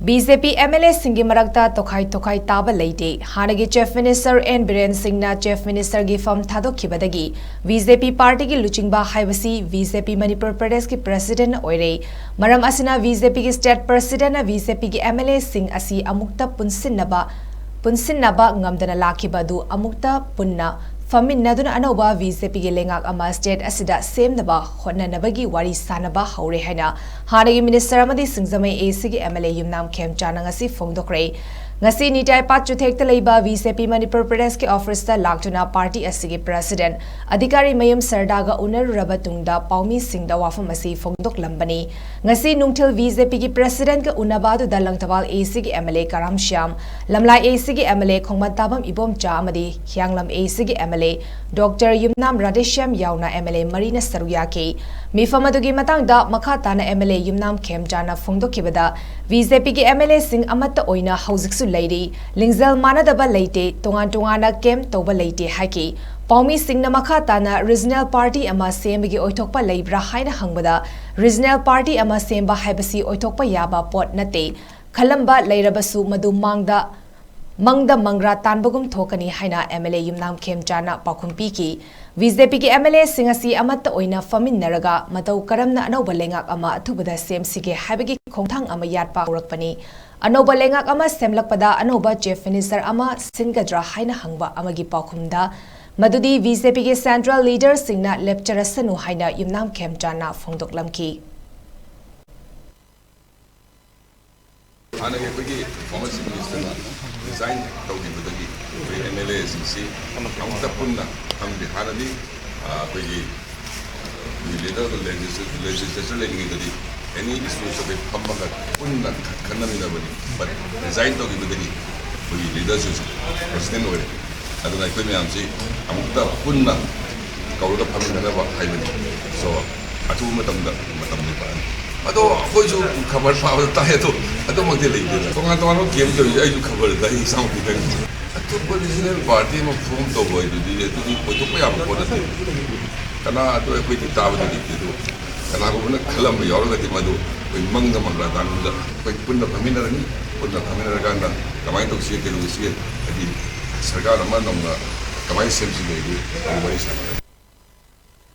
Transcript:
BJP MLA Singi Marakta Tokhai Tokhai Taba Leite, HANNAGI Chief Minister and BIREN Chief Minister gi from THADOKHIBADAGI, BJP Party gi Luchingba Haibasi, BJP MANIPUR PRADESH ki President Oire, Maram asina BJP ki State President na BJP ki MLA Singh asi amukta punsinnaba ngamdana lakibadu amukta punna Famin Naduna Anoba BJP gi lengak ama state asida semnaba hotnanabagi wari sanaba haure haina HANNAGI Minister amadi Singhzamai AC gi MLA yumnam kem chana ngasi phongdokre ngasi nitai pat chuthekta leiba BJP Manipur Pradesh ki office ta laktuna party asigi president adhikari mayum sardaga unaruraba tungda paumi singda wafam asi phongdok lambani ngasi nungthil BJP ki president ka unabadu dalangtawal AC gi MLA Karam Shyam lamlai AC gi MLA Khongmat Tabam Ibom Cha amadi Hyanglam AC gi MLA Dr. Yumnam Radeshyam Yauna MLA Marina Saruyaki Mifamadugi Matangda Makatana MLA Yumnam Kem Jana Phongdokhibada BJP ki MLA Singh Amata Oina Hauziksu Lady Lingzel Manadaba Leite Tongan Kem Toba Leite Haki Paumi Singh na Makatana Regional Party ama Sembagi Oitokpa Leibra Haina Hangbada Regional Party ama Semba Haibasi Oitokpa Yaba Pot Nate Kalamba Leirabasu Madu Mangda Mangra Tanbagum Thokani Haina MLA Yumnam Kem Jana Pakumpi ki BJP ki MLA Singasi Amata Oina Famin Naraga Matau Karamna Anoba Lengak ama Athubada Semsige Haibagi Khongthang ama Yatpa Urakpani Anoba Lengak ama Semlakpada Anoba Chief Minister ama Singadra Haina Hangba amagi Pakumda Madudi BJP ki Central Leader Singna Lecturer Sanu Haina Yumnam Kem Jana Phongdoklamki HANNAGI अखोई former chief minister resign तौखिबदगी MLA सिंसी अमुक्ता पुन्ना हमदि हानदि अखोई leader legislature लेंगिदि any issues of फम्बगा पुन्ना खन्नमिनबनि बट रिजाइन तौखिबदगी अखोई लीडर्स प्रेसिडेंट ओइरे अदुना अखोई मयामसि अमुक्ता पुन्ना कौरगा फमिननबा हाइबनि सो अथु मतमदि पानी अदो अखोइसु खबर पाबदा ताय अदो मगदे लेदे तोंगा गेम जो आइसु खबर दाई साउ दिदन अतो पोलिटिकल पार्टी म फॉर्म तो बोय दुदि ओतो पया कोदते कना अतो अखोइ ति ताबदि दिदो कना को न खलम यावरगति मदो कोइ मंगदा मंगला दानुदा कोइ पुन्ना फमिनरगांदा कमाइ तो सिए केलु सिए अदि सरकार अमा नंगा कमाइ सेमसि लेदु वरि सा